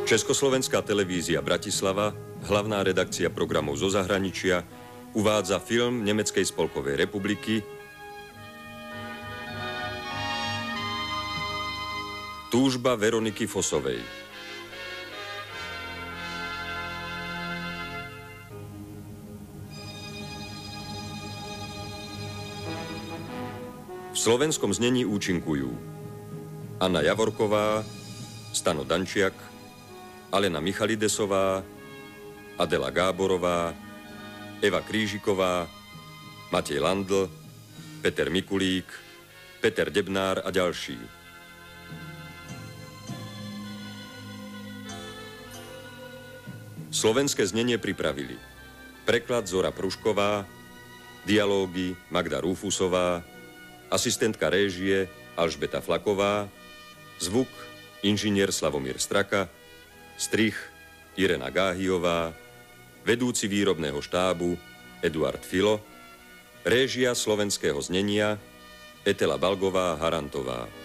Československá televízia Bratislava, hlavná redakcia programov zo zahraničia, uvádza film Nemeckej spolkovej republiky Túžba Veroniky Fosovej. V slovenskom znení účinkujú Anna Javorková, Stano Dančiak, Alena Michalidesová, Adela Gáborová, Eva Krížiková, Matej Landl, Peter Mikulík, Peter Debnár a ďalší. Slovenské znenie pripravili preklad Zora Prušková, dialógy Magda Rúfusová, asistentka réžie Alžbeta Flaková, zvuk inžinier Slavomír Straka, strih Irena Gáhiová, vedúci výrobného štábu Eduard Filo, réžia slovenského znenia Etela Balgová Harantová.